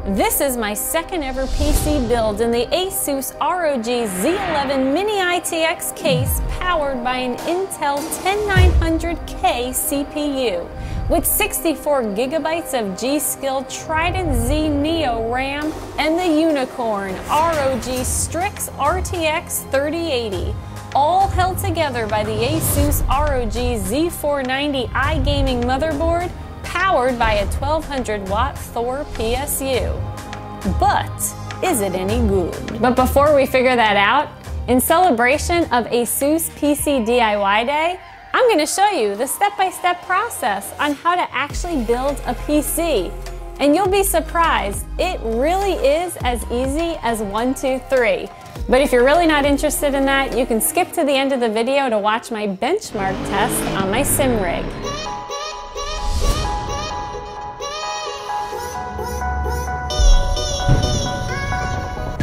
This is my second ever PC build in the Asus ROG Z11 mini-ITX case powered by an Intel 10900K CPU with 64 gigabytes of G-Skill Trident Z Neo RAM and the unicorn ROG Strix RTX 3080, all held together by the Asus ROG Z490 iGaming motherboard powered by a 1200 watt Thor PSU. But is it any good? But before we figure that out, in celebration of ASUS PC DIY Day, I'm going to show you the step-by-step process on how to actually build a PC. And you'll be surprised, it really is as easy as 1, 2, 3. But if you're really not interested in that, you can skip to the end of the video to watch my benchmark test on my sim rig.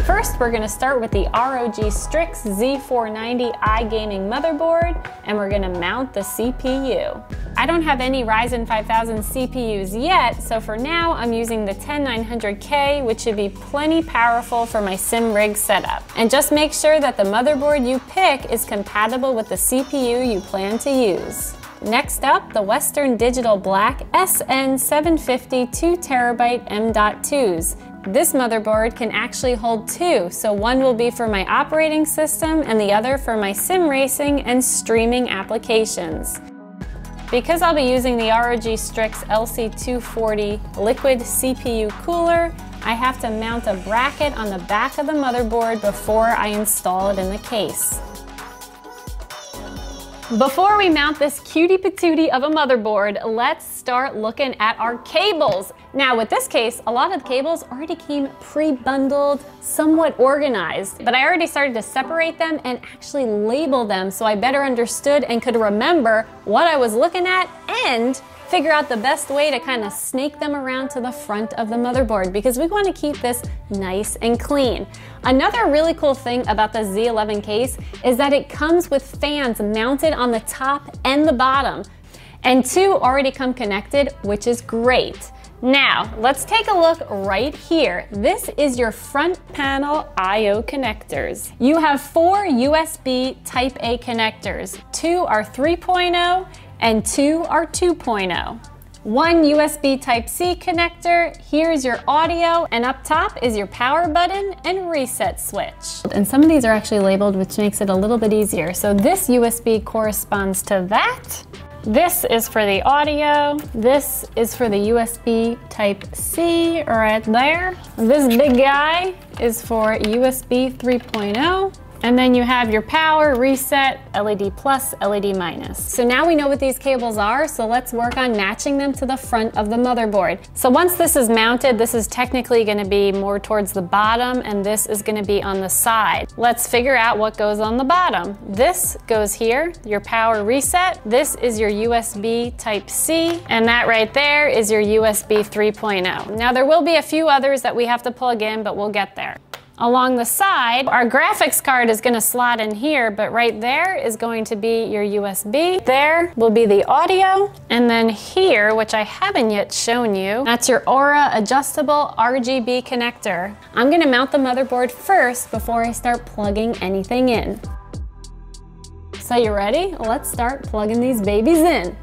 First, we're going to start with the ROG Strix Z490 iGaming motherboard, and we're going to mount the CPU. I don't have any Ryzen 5000 CPUs yet, so for now I'm using the 10900K, which should be plenty powerful for my sim rig setup. And just make sure that the motherboard you pick is compatible with the CPU you plan to use. Next up, the Western Digital Black SN750 2TB M.2s. This motherboard can actually hold two, so one will be for my operating system and the other for my sim racing and streaming applications. Because I'll be using the ROG Strix LC240 liquid CPU cooler, I have to mount a bracket on the back of the motherboard before I install it in the case. Before we mount this cutie patootie of a motherboard, let's start looking at our cables. Now with this case, a lot of the cables already came pre-bundled, somewhat organized, but I already started to separate them and actually label them so I better understood and could remember what I was looking at and figure out the best way to kind of snake them around to the front of the motherboard because we want to keep this nice and clean. Another really cool thing about the Z11 case is that it comes with fans mounted on the top and the bottom, and two already come connected, which is great. Now, let's take a look right here. This is your front panel I/O connectors. You have 4 USB Type A connectors. 2 are 3.0 and 2 are 2.0. 1 USB Type-C connector, here's your audio, and up top is your power button and reset switch. And some of these are actually labeled, which makes it a little bit easier. So this USB corresponds to that. This is for the audio. This is for the USB Type-C right there. This big guy is for USB 3.0. And then you have your power, reset, LED plus, LED minus. So now we know what these cables are, so let's work on matching them to the front of the motherboard. So once this is mounted, this is technically gonna be more towards the bottom, and this is gonna be on the side. Let's figure out what goes on the bottom. This goes here, your power reset. This is your USB Type-C, and that right there is your USB 3.0. Now there will be a few others that we have to plug in, but we'll get there. Along the side, our graphics card is going to slot in here, but right there is going to be your USB. There will be the audio, and then here, which I haven't yet shown you, that's your Aura adjustable RGB connector. I'm going to mount the motherboard first before I start plugging anything in. So you ready? Let's start plugging these babies in.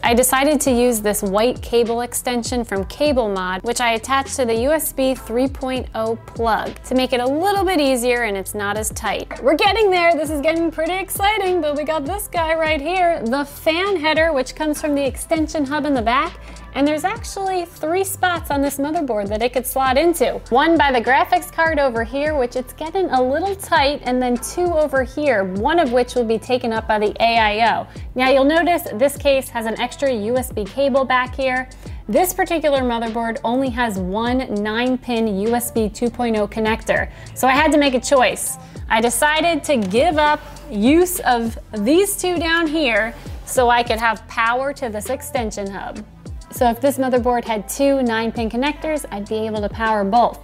I decided to use this white cable extension from CableMod, which I attached to the USB 3.0 plug to make it a little bit easier and it's not as tight. We're getting there, this is getting pretty exciting, but we got this guy right here, the fan header, which comes from the extension hub in the back. And there's actually 3 spots on this motherboard that it could slot into. 1 by the graphics card over here, which it's getting a little tight, and then 2 over here, one of which will be taken up by the AIO. Now you'll notice this case has an extra USB cable back here. This particular motherboard only has one 9-pin USB 2.0 connector, so I had to make a choice. I decided to give up use of these 2 down here so I could have power to this extension hub. So if this motherboard had 2 9-pin connectors, I'd be able to power both.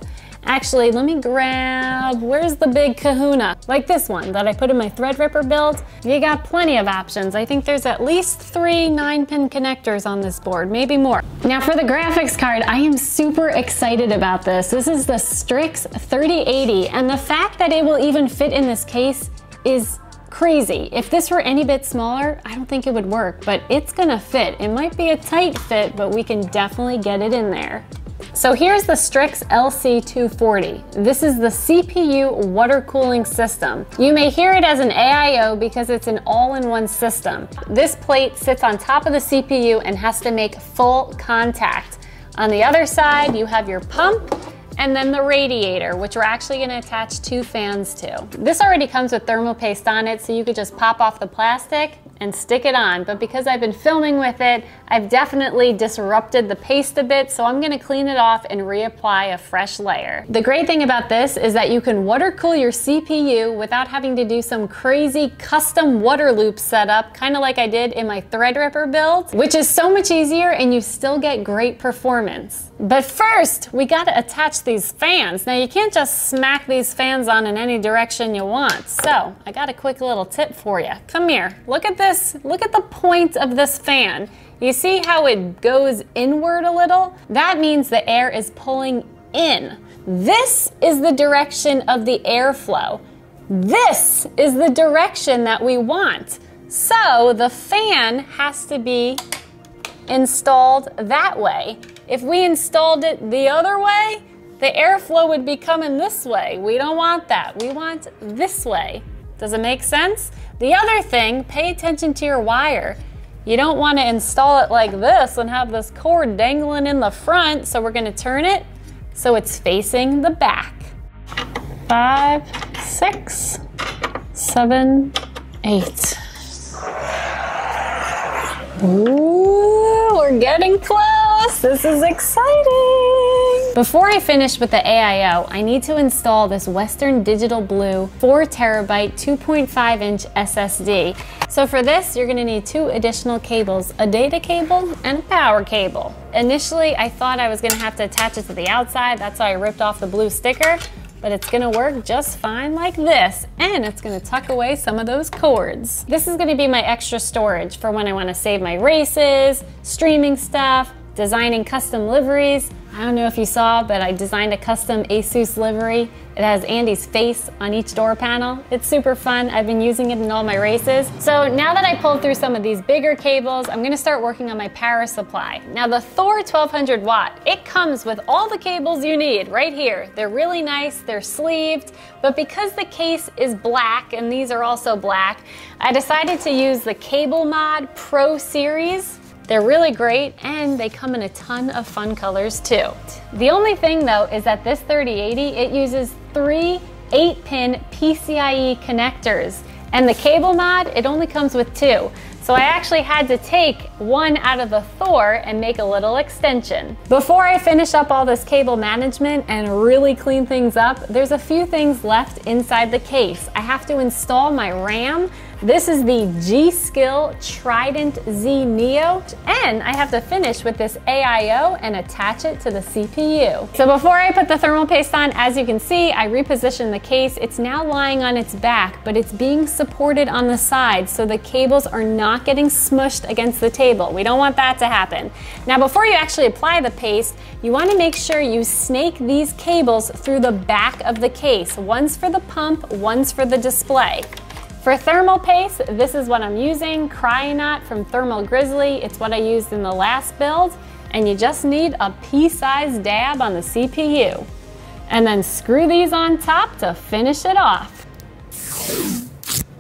Actually, let me grab, where's the big kahuna? Like this one that I put in my Threadripper build. You got plenty of options. I think there's at least 3 9-pin connectors on this board, maybe more. Now for the graphics card, I am super excited about this. This is the Strix 3080, and the fact that it will even fit in this case is crazy. If this were any bit smaller, I don't think it would work, but it's gonna fit. It might be a tight fit, but we can definitely get it in there. So here's the Strix LC240. This is the CPU water cooling system. You may hear it as an AIO because it's an all-in-one system. This plate sits on top of the CPU and has to make full contact. On the other side, you have your pump and then the radiator, which we're actually gonna attach 2 fans to. This already comes with thermal paste on it, so you could just pop off the plastic and stick it on. But because I've been filming with it, I've definitely disrupted the paste a bit, so I'm gonna clean it off and reapply a fresh layer. The great thing about this is that you can water cool your CPU without having to do some crazy custom water loop setup, kind of like I did in my Threadripper build, which is so much easier and you still get great performance. But first, we gotta attach these fans. Now you can't just smack these fans on in any direction you want. So I got a quick little tip for you. Come here, look at this. Look at the point of this fan. You see how it goes inward a little? That means the air is pulling in. This is the direction of the airflow. This is the direction that we want. So the fan has to be installed that way. If we installed it the other way, the airflow would be coming this way. We don't want that. We want this way. Does it make sense? The other thing, pay attention to your wire. You don't want to install it like this and have this cord dangling in the front, so we're going to turn it so it's facing the back. 5, 6, 7, 8. Ooh, we're getting close. This is exciting. Before I finish with the AIO, I need to install this Western Digital Blue 4 terabyte 2.5 inch SSD. So for this, you're gonna need 2 additional cables, a data cable and a power cable. Initially, I thought I was gonna have to attach it to the outside. That's why I ripped off the blue sticker, but it's gonna work just fine like this, and it's gonna tuck away some of those cords. This is gonna be my extra storage for when I wanna save my races, streaming stuff, designing custom liveries. I don't know if you saw, but I designed a custom Asus livery. It has Andie's face on each door panel. It's super fun. I've been using it in all my races. So now that I pulled through some of these bigger cables, I'm gonna start working on my power supply. Now the Thor 1200 watt, it comes with all the cables you need right here. They're really nice, they're sleeved, but because the case is black, and these are also black, I decided to use the Cable Mod Pro Series. They're really great, and they come in a ton of fun colors too. The only thing though is that this 3080, it uses 3 8-pin PCIe connectors, and the Cable Mod, it only comes with 2. So I actually had to take one out of the Thor and make a little extension. Before I finish up all this cable management and really clean things up, there's a few things left inside the case. I have to install my RAM. This is the G-Skill Trident Z Neo, and I have to finish with this AIO and attach it to the CPU. So before I put the thermal paste on, as you can see, I repositioned the case. It's now lying on its back, but it's being supported on the side, so the cables are not getting smushed against the table. We don't want that to happen. Now, before you actually apply the paste, you want to make sure you snake these cables through the back of the case. One's for the pump, one's for the display. For thermal paste, this is what I'm using, Cryonaut from Thermal Grizzly. It's what I used in the last build, and you just need a pea-sized dab on the CPU. And then screw these on top to finish it off.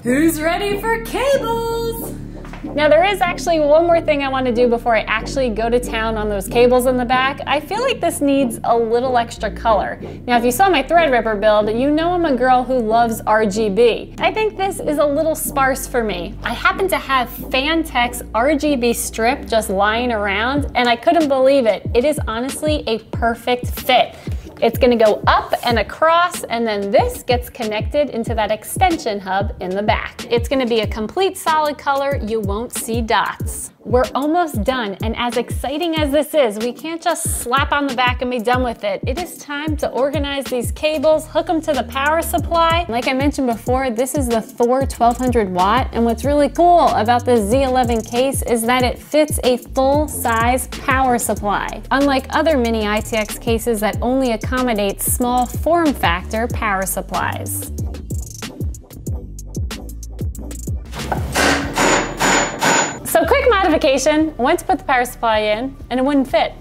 Who's ready for cables? Now there is actually one more thing I want to do before I actually go to town on those cables in the back. I feel like this needs a little extra color. Now if you saw my Threadripper build, you know I'm a girl who loves RGB. I think this is a little sparse for me. I happen to have Fantech's RGB strip just lying around, and I couldn't believe it. It is honestly a perfect fit. It's gonna go up and across, and then this gets connected into that extension hub in the back. It's gonna be a complete solid color. You won't see dots. We're almost done, and as exciting as this is, we can't just slap on the back and be done with it. It is time to organize these cables, hook them to the power supply. Like I mentioned before, this is the Thor 1200 watt, and what's really cool about the Z11 case is that it fits a full-size power supply, unlike other mini-ITX cases that only accommodate small form factor power supplies. So quick modification, I went to put the power supply in and it wouldn't fit.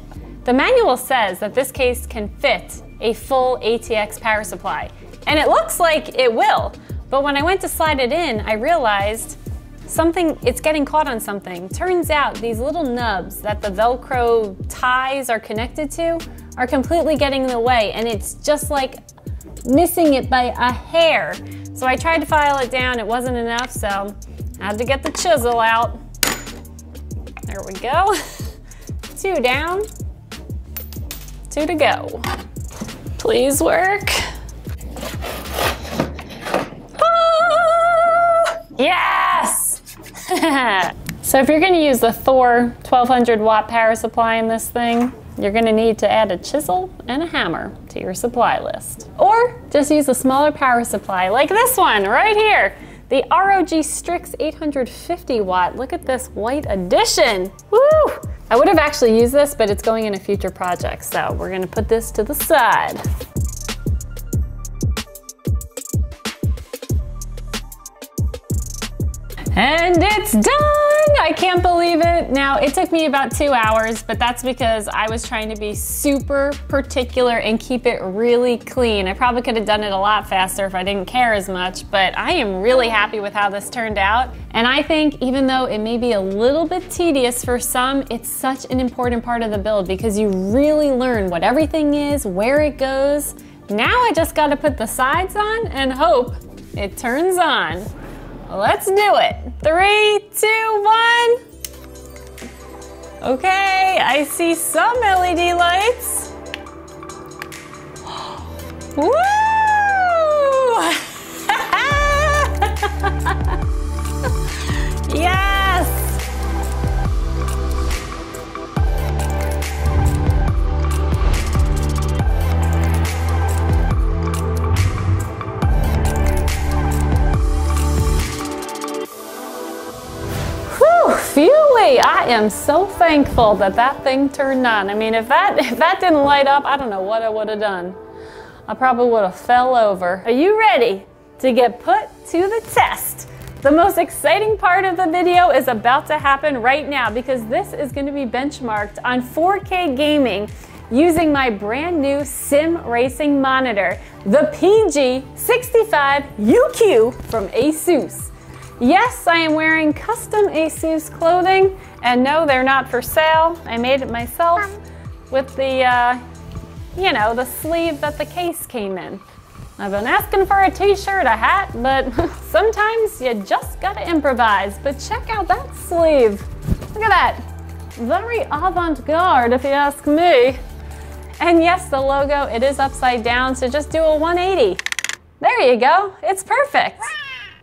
The manual says that this case can fit a full ATX power supply, and it looks like it will, but when I went to slide it in, I realized it's getting caught on something. Turns out these little nubs that the Velcro ties are connected to are completely getting in the way, and it's just like missing it by a hair. So I tried to file it down, it wasn't enough, so I had to get the chisel out. There we go. 2 down, 2 to go. Please work. Ah! Yes! So if you're gonna use the Thor 1200 watt power supply in this thing, you're gonna need to add a chisel and a hammer to your supply list. Or just use a smaller power supply like this one right here. The ROG Strix 850 watt. Look at this white edition. Woo! I would have actually used this, but it's going in a future project, so we're gonna put this to the side. And it's done! I can't believe it. Now, it took me about 2 hours, but that's because I was trying to be super particular and keep it really clean. I probably could have done it a lot faster if I didn't care as much, but I am really happy with how this turned out. And I think even though it may be a little bit tedious for some, it's such an important part of the build because you really learn what everything is, where it goes. Now I just gotta put the sides on and hope it turns on. Let's do it. 3, 2, 1. Okay, I see some LED lights. Woo! Yes! Phew-wee, I am so thankful that that thing turned on. I mean, if that didn't light up, I don't know what I would have done. I probably would have fell over. Are you ready to get put to the test? The most exciting part of the video is about to happen right now because this is going to be benchmarked on 4K gaming using my brand new sim racing monitor, the PG65UQ from Asus. Yes, I am wearing custom Asus clothing, and no, they're not for sale. I made it myself with the, you know, the sleeve that the case came in. I've been asking for a t-shirt, a hat, but sometimes you just gotta improvise. But check out that sleeve. Look at that. Very avant-garde, if you ask me. And yes, the logo, it is upside down, so just do a 180. There you go, it's perfect.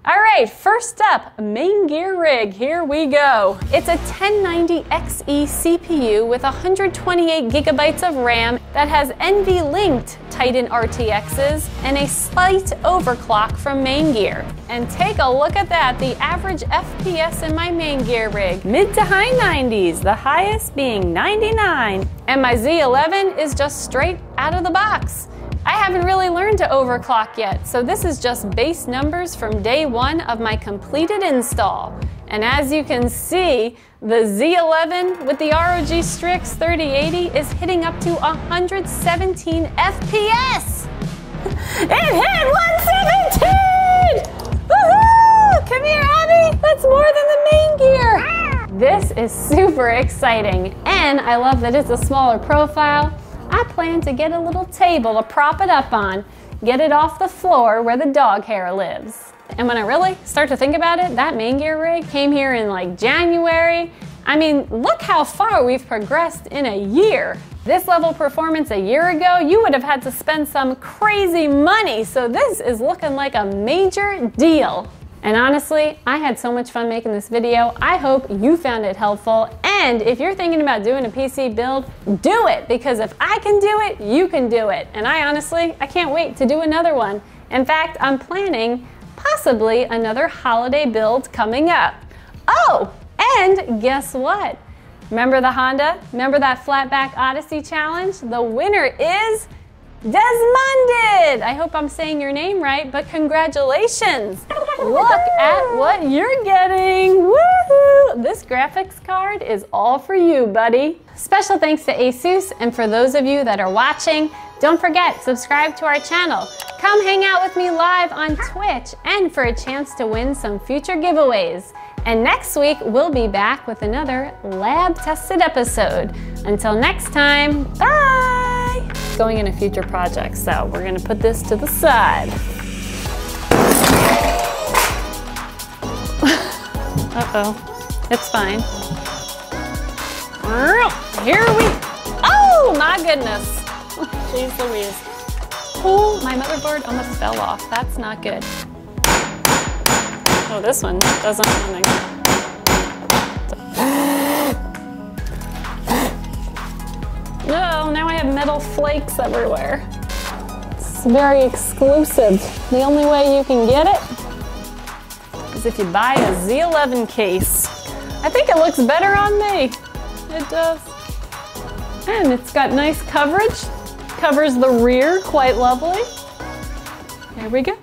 All right, first up, main gear rig, here we go. It's a 1090XE CPU with 128 gigabytes of RAM that has NV-linked Titan RTXs and a slight overclock from main gear. And take a look at that, the average FPS in my main gear rig, mid to high 90s, the highest being 99. And my Z11 is just straight out of the box. I haven't really learned to overclock yet, so this is just base numbers from day one of my completed install. And as you can see, the Z11 with the ROG Strix 3080 is hitting up to 117 FPS. It hit 117! Woohoo! Come here, Abby! That's more than the main gear. This is super exciting, and I love that it's a smaller profile. I plan to get a little table to prop it up on, get it off the floor where the dog hair lives. And when I really start to think about it, that main gear rig came here in like January. I mean, look how far we've progressed in a year. This level of performance a year ago, you would have had to spend some crazy money, so this is looking like a major deal. And honestly, I had so much fun making this video. I hope you found it helpful. And if you're thinking about doing a PC build, do it, because if I can do it, you can do it. And I can't wait to do another one. In fact, I'm planning possibly another holiday build coming up. Oh, and guess what? Remember the Honda? Remember that Flat Back Odyssey challenge? The winner is Desmonded! I hope I'm saying your name right, but congratulations! Look at what you're getting! Woohoo! This graphics card is all for you, buddy. Special thanks to ASUS, and for those of you that are watching, don't forget, subscribe to our channel. Come hang out with me live on Twitch, and for a chance to win some future giveaways. And next week, we'll be back with another lab-tested episode. Until next time, bye! Going in a future project, so we're gonna put this to the side. Uh-oh, it's fine. Here we, oh my goodness. Jeez Louise. Oh, my motherboard almost fell off. That's not good. Oh, this one doesn't want to. No, now I have metal flakes everywhere. It's very exclusive. The only way you can get it is if you buy a Z11 case. I think it looks better on me. It does. And it's got nice coverage. Covers the rear quite lovely. There we go.